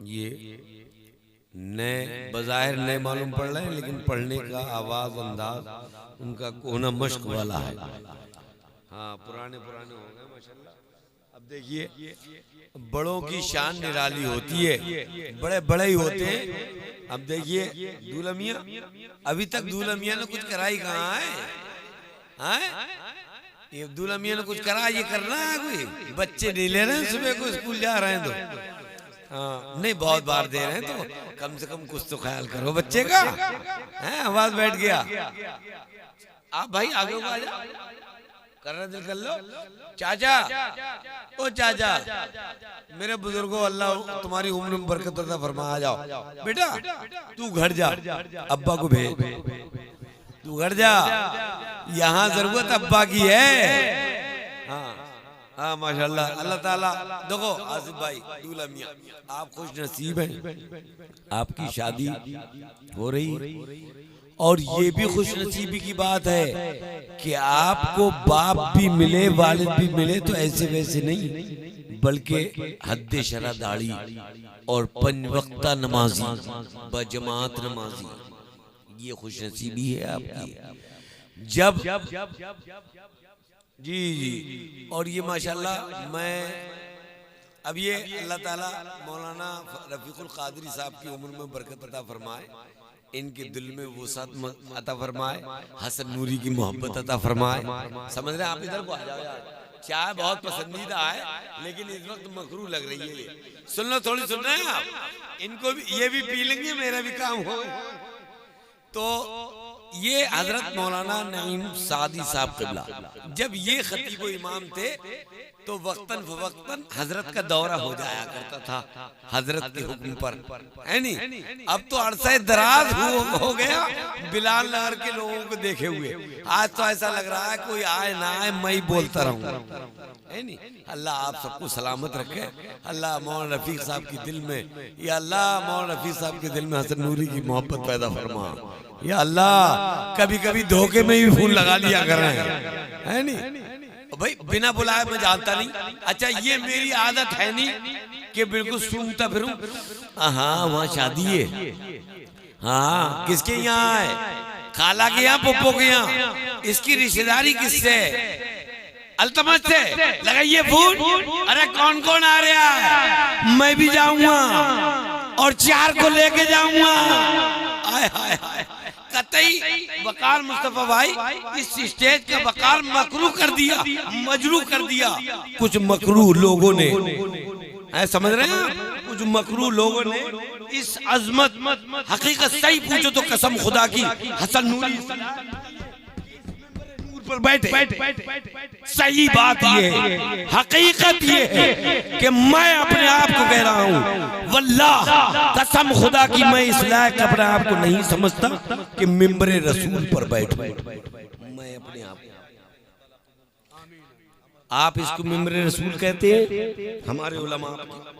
ये नए बज़ाहिर नए मालूम पड़ रहे हैं, लेकिन पढ़ने का आवाज अंदाज उनका कोना मश्क वाला है। हाँ, पुराने पुराने हो गए माशाल्लाह। अब देखिए, बड़ों की शान निराली होती है, बड़े बड़े ही होते हैं। अब देखिए दूल्हा मियां, अभी तक दूल्हा मियां ने कुछ कराई कहाँ है? हैं? ये दूल्हा मियां ने कुछ करा, ये करना है कोई? बच्चे नहीं ले रहे हैं, सुबह को स्कूल जा रहे हैं तो हाँ, नहीं बहुत बार दे रहे हैं, तो कम से कम कुछ तो ख्याल करो बच्चे का। है, आवाज बैठ गया। आप भाई आगे आ जाओ, कर रहे दिल कर लो। चाचा, ओ चाचा, मेरे बुजुर्गों, अल्लाह तुम्हारी उम्र में बरकत अता फरमा। आ जाओ बेटा, तू घर जा, अब्बा को भेज, तू घर जा, यहाँ जरूरत अब्बा की है। हाँ हाँ माशाल्लाह, अल्लाह ताला। देखो आसिफ भाई, दूल्हा मियां, आप खुश नसीब हैं, आपकी शादी हो रही, और ये भी खुश नसीबी की बात है कि आपको बाप भी मिले, वालिद भी मिले, तो ऐसे वैसे नहीं, बल्कि हद्द शरा दाढ़ी और पंचवक्ता नमाजी, बजमात नमाजी, ये खुश नसीबी है आपकी। जब जी जी, और ये माशाल्लाह, मैं अब ये अल्लाह ताला मौलाना रफीकुल कादरी साहब की उम्र में बरकत अता फरमाए, इनके दिल में वो साथ अता फरमाए, हसन नूरी की मोहब्बत अता फरमाए। समझ रहे हैं आप? इधर को आ जाओ यार, चाय बहुत पसंदीदा है, लेकिन इस वक्त मकरू लग रही है। सुन लो, थोड़ी सुन रहे हैं आप? इनको भी, ये भी पी लेंगे, मेरा भी काम हो। तो ये हजरत मौलाना नईम सादी साहब क़िबला, जब ये खतीब इमाम थे, तो वक्तन फवक्तन हजरत का दौरा हो जाया करता था हजरत के हुक्म पर, है नहीं? अब तो अरसा दराज हो गया बिलाल नगर के लोगों को देखे हुए। आज तो ऐसा लग रहा है कोई आए ना आए, मैं ही बोलता रहूं, है नहीं? अल्लाह आप सबको सलामत रखे। अल्लाह मौलाना रफीक साहब की दिल में, या अल्लाह मौलाना रफीक साहब के दिल में हसन नूरी की मोहब्बत पैदा फरमा। या अल्लाह, कभी कभी धोखे में भी फूल लगा लिया कर रहे हैं, है नहीं? भाई बिना बुलाए मैं जानता नहीं। अच्छा, ये मेरी आदत है नहीं कि बिल्कुल सूंघता फिरूं। हाँ, वहाँ शादी है। हाँ, किसके यहाँ है? खाला के यहाँ, पप्पो के यहाँ। इसकी रिश्तेदारी किससे? अल्तमत से। लगाइए फूल। अरे कौन कौन आ रहा है? मैं भी जाऊंगा और 4 को लेके जाऊंगा। आय हाय हाय, कतई वकार मुस्तफा भाई, इस स्टेज का वकार मकरू कर दिया, मजरू कर दिया कुछ मकरू लोगों ने। समझ रहे हैं? कुछ मकरू लोगों ने इस अजमत, हकीकत सही पूछो तो कसम खुदा की, हसन नूरी पर बैठे। सही बात ये है, हकीकत ये है कि मैं अपने आप को कह रहा हूँ, वल्लाह कसम खुदा की, मैं इस लायक अपने आप को नहीं समझता कि मिंबरे रसूल पर बैठूं। मैं अपने आप इसको मिंबरे रसूल कहते हैं, हमारे उलमा,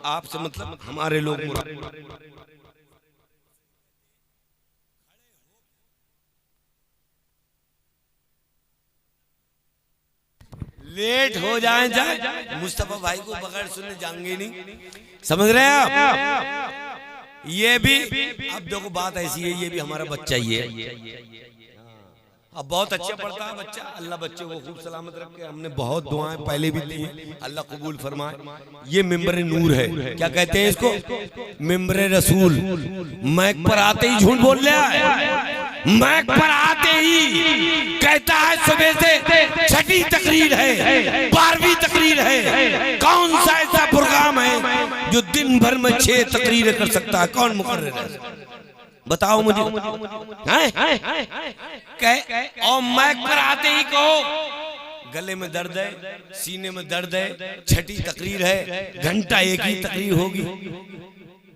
आपसे मतलब हमारे लोग। लेट हो जाए मुस्तफा भाई को बगैर सुने जाएंगे नहीं। समझ रहे हैं आप? ये भी अब देखो बात ऐसी है, ये भी हमारा बच्चा ही है। अब बहुत अच्छा पढ़ता है बच्चा, अल्लाह बच्चे को खूब सलामत रखे। हमने बहुत दुआएं पहले भी दी, अल्लाह कबूल फरमाए। ये मिंबर नूर है, क्या कहते हैं इसको? मिंबर रसूल। मैक पर आते ही झूठ बोल रहा है, मैक पर आते ही कहता है सुबह से 6वीं तकरीर है, 12वीं तकरीर है। कौन सा ऐसा प्रोग्राम है जो दिन भर में 6 तकरीरें कर सकता है? कौन मुकर्रर है? बताओ मुझे। और मैक पर आते ही कहो गले में दर्द है, सीने में दर्द है, 6ठी तकरीर है, घंटा एक ही तकरीर होगी।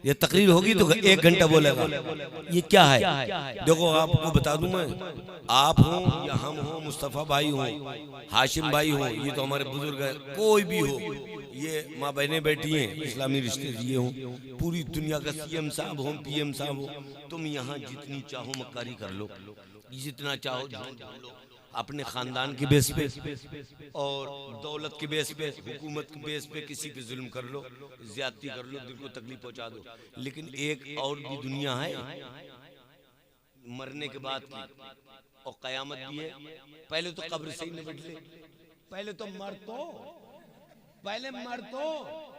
ये तकरीर होगी तो 1 घंटा बोलेगा। ये क्या है? देखो आपको बता दूं मैं, आप हो या हम हो, मुस्तफा भाई हो, हाशिम भाई हो, ये तो हमारे बुजुर्ग है, कोई भी हो, ये माँ बहनें बैठी हैं, इस्लामी रिश्ते ये हो, पूरी दुनिया का CM साहब हो, PM साहब हो, तुम यहाँ जितनी चाहो मक्कारी कर लो, जितना चाहो झूठ बोलो, अपने खानदान के बेस पे और दौलत के बेस पे, हुकूमत के बेस पे किसी पे जुल्म कर लो, ज्यादती कर लो, दिल को तकलीफ पहुंचा दो। लेकिन एक और भी दुनिया है मरने के बाद की, और कयामत भी है। पहले तो कब्र से ही निपट ले, पहले तो मर तो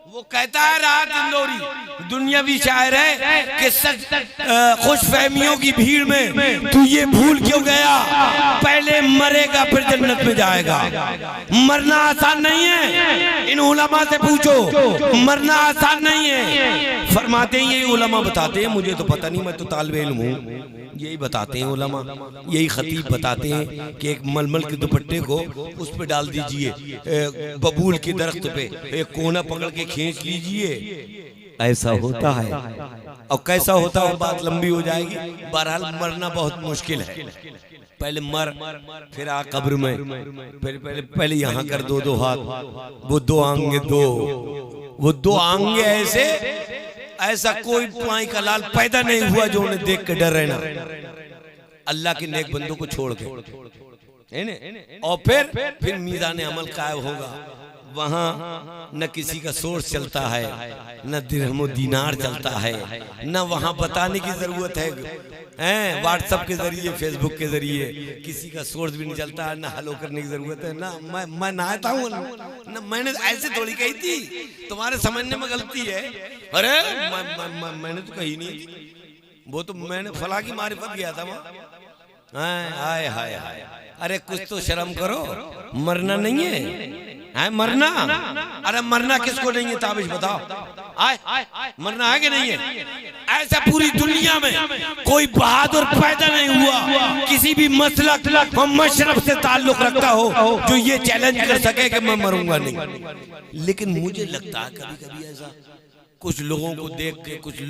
वो कहता है राहत इंदौरी दुनियावी शायर है कि सच खुश फहमियों की भीड़ में तू ये भूल क्यों गया, पहले मरेगा फिर जन्नत में जाएगा। मरना आसान नहीं है, इन उलमा से पूछो, मरना आसान नहीं है। फरमाते हैं यही उलमा बताते हैं, मुझे तो पता नहीं, मैं तो तालिबे इल्म हूँ, यही बताते हैं उलमा, यही खतीब बताते हैं कि एक मलमल के दुपट्टे को उस पे डाल दीजिए, बबूल के दरख्त पे एक कोना पकड़ के खींच लीजिए, ऐसा होता है। और कैसा होता है बात लंबी हो जाएगी। बहरहाल मरना बहुत मुश्किल है, पहले मर फिर आ कब्र में, पहले यहाँ कर दो हाथ, वो दो आंगे वो दो आंगे ऐसा कोई पाई का लाल पैदा नहीं हुआ जो उन्हें देख के डर रहना, अल्लाह के नेक बंदों को छोड़ के, है ना। और फिर मीज़ान अमल कायम होगा, वहाँ न किसी का सोर्स चलता है, न दिरहम दीनार चलता है, न वहाँ बताने की जरूरत है व्हाट्सएप के जरिए, फेसबुक के जरिए किसी का सोर्स भी नहीं चलता, न हलो करने की जरूरत है। ना मैं नहाता हूँ न, मैंने ऐसे थोड़ी कही थी, तुम्हारे समझने में गलती है। अरे मैंने तो कही नहीं, वो तो मैंने फला की मारिफत किया था वहाँ। हाय हाय हाय, अरे कुछ तो शर्म करो, मरना नहीं है मरना। अरे मरना किसको नहीं है, ताबिश बताओ, मरना है कि नहीं है? ऐसा पूरी दुनिया में कोई बहादुर पैदा नहीं हुआ किसी भी मसलक और मशरब से ताल्लुक रखता हो जो ये चैलेंज कर सके कि मैं मरूंगा नहीं। लेकिन मुझे लगता है कभी कभी ऐसा कुछ लोगों को देख के, कुछ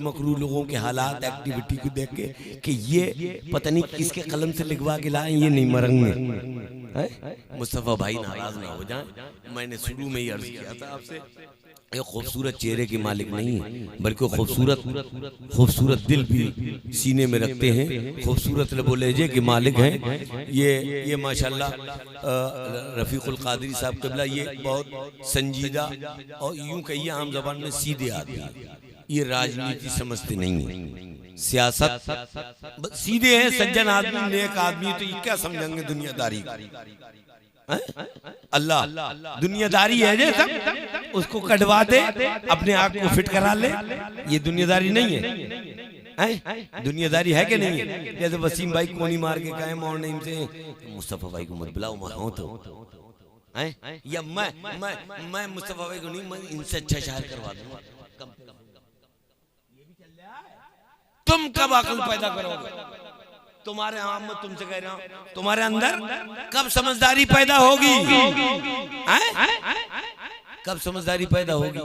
मकरू लोगों के हालात एक्टिविटी को देख के कि ये पता नहीं किसके कलम से लिखवा के लाए, ये नहीं मरेंगे। मुस्तफा भाई नाराज ना हो जाए, मैंने शुरू में ही अर्ज किया था आपसे, ये खूबसूरत चेहरे के मालिक नहीं है, बल्कि खूबसूरत दिल भी सीने में रखते हैं, खूबसूरत लबो लहजे के मालिक हैं। ये माशाल्लाह रफ़ीकुल क़ादरी साहब क़िबला, ये बहुत संजीदा और यूं कहिए आम ज़बान में सीधे आदमी, ये राजनीति समझते नहीं है, सियासत सीधे हैं, सज्जन आदमी, नेक आदमी, तो ये क्या समझेंगे दुनियादारी। अल्लाह दुनियादारी है जैसा, उसको कटवा दे, अपने आप को फिट करा ले, ये दुनियादारी नहीं है। दुनियादारी है कि नहीं है? जैसे वसीम भाई कोनी मार के कहे मॉर्निंग से मुस्तफा भाई को मत बुलाओ, मैं हूं तो या मैं मुस्तफा भाई को नहीं, मैं इनसे अच्छा शायर करवा दूंगा। तुम कब अकल पैदा करोगे? तुम्हारे आम में तुमसे कह रहा हूं, तुम्हारे अंदर कब समझदारी पैदा होगी? कब समझदारी पैदा होगी?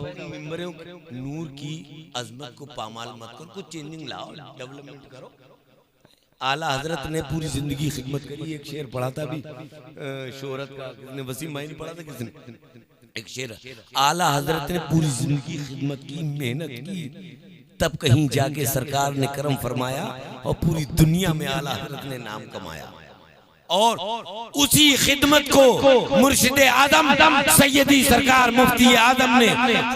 नूर की अजमत को पामाल मत करो, कुछ चेंजिंग लाओ, डेवलपमेंट करो। आला हजरत ने पूरी जिंदगी खिदमत करी। एक शेर पढ़ा था अभी शोहरत का, वसीम भाई ने पढ़ा था किसने? एक शेर, आला हजरत ने पूरी जिंदगी खिदमत की, मेहनत की, तब कहीं जाके सरकार ने करम फरमाया और पूरी दुनिया में आला हजरत ने नाम कमाया। और उसी खिदमत को मुर्शिद आदम सैयदी सरकार मुफ्ती आदम ने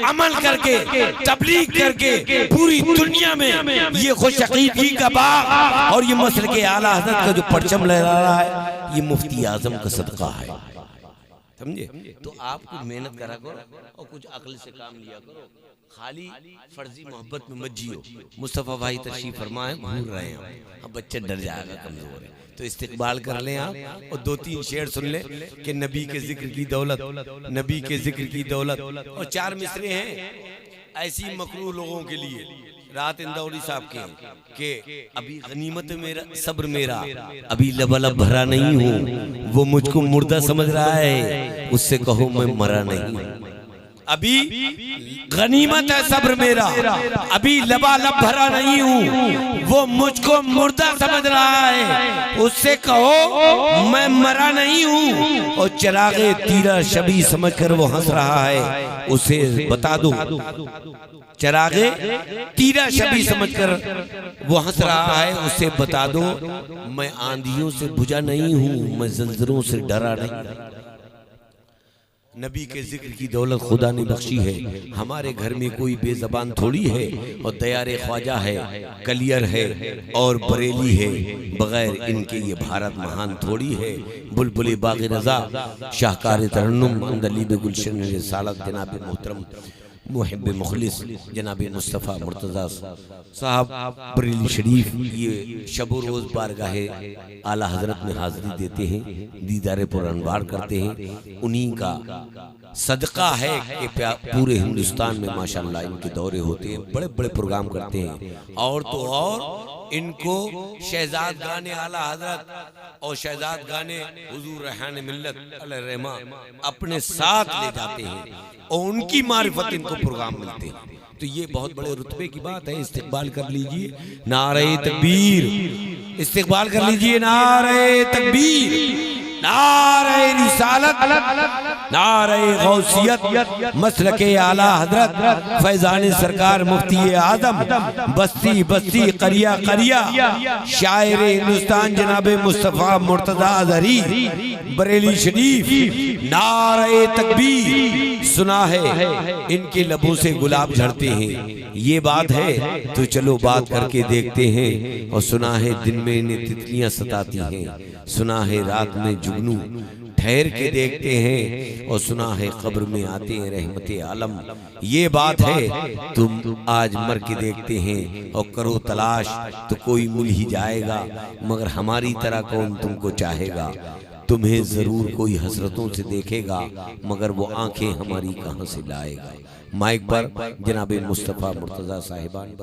अमल करके, तबलीग करके पूरी दुनिया में ये खुश अकीदगी का बाग और ये मसल के आला हजरत का जो परचम लहरा रहा है, ये मुफ्ती आजम का सदका है, समझे? तो आप कुछ मेहनत करा करो और कुछ अक्ल से काम लिया करो, खाली फर्जी मोहब्बत में मत जियो। मुस्तफा भाई तशरीफ फरमाए, भूल रहे हैं, अब बच्चे डर जाएगा, कमजोर है, तो इस्तिकबाल कर लें आप और 2-3 शेर सुन लें कि नबी के जिक्र की दौलत, नबी के जिक्र की दौलत। और 4 मिसरे हैं ऐसी मकरूह लोगों के लिए, रात इंदौरी साहब के अभी गनीमत मेरा सब्र मेरा, अभी लबलब भरा नहीं हूँ, वो मुझको मुर्दा समझ रहा है, उससे कहो मैं मरा नहीं। अभी गनीमत है सब्र मेरा, अभी लबालब भरा नहीं हूँ। वो मुझको मुर्दा समझ रहा है, उससे कहो मैं मरा नहीं हूँ। और चिरागे तीरा शबी समझकर वो हंस रहा है, उसे बता दो। चिरागे तीरा शबी समझकर वो हंस रहा है, उसे बता दो मैं आंधियों से बुझा नहीं हूँ, मैं जंजीरों से डरा नहीं। नबी के जिक्र की दौलत खुदा ने बख्शी है। हमारे घर में कोई बेजबान थोड़ी है, और दयारे ख्वाजा है, कलियर है और बरेली है। बगैर इनके ये भारत महान थोड़ी है। बुलबुल बाग़ रज़ा, शाहकार तरन्नुम, अंदलीब गुलशन रिसालत जनाब मोहतरम मुहिब मुखलिस जनाब मुस्तफ़ा मुर्तज़ा साहब बरेली शरीफ, ये शब रोज़ बारगाहे आला हजरत में हाज़िरी देते हैं, दीदार पुरअनवार करते हैं। उन्हीं का सदका है कि पूरे हिंदुस्तान में माशाअल्लाह इनके दौरे होते हैं, बड़े बड़े प्रोग्राम करते हैं। और तो और इनको शहजाद गाने आला हजरत और शहजाद गाने हुजूर रेहान मिल्लत अलैहिर्रहमा अपने साथ ले जाते हैं, और उनकी मारिफत इनको प्रोग्राम मिलते हैं। तो ये बहुत बड़े रुतबे की बात है। इस्तिकबाल कर लीजिए, नारे तकबीर, इस्तिकबाल कर लीजिए, नारे तकबीर, नारे रिसालत, नारे गौसियत, मसलके आला हजरत फैजान सरकार मुफ्ती आजम, बस्ती बस्ती करिया करिया, शायर हिंदुस्तान जनाब मुस्तफ़ा मुर्तज़ा अज़हरी बरेली शरीफ, नारे तकबीर। सुना है इनके लबों से गुलाब झड़ते हैं, ये बात है तो चलो बात करके देखते हैं। और सुना है दिन में इन्हें तितलियां सताती हैं, सुना है रात में जुगनू ठहर के देखते हैं, और सुना है कब्र में आते हैं रहमते आलम। ये बात है तुम आज मर के देखते हैं, और करो तलाश तो कोई मिल ही जाएगा, मगर हमारी तरह कौन तुमको चाहेगा। तुम्हें जरूर कोई हसरतों से देखेगा, मगर वो आंखें हमारी कहां से लाएगा। माइक पर जनाब मुस्तफ़ा मुर्तज़ा साहिबान।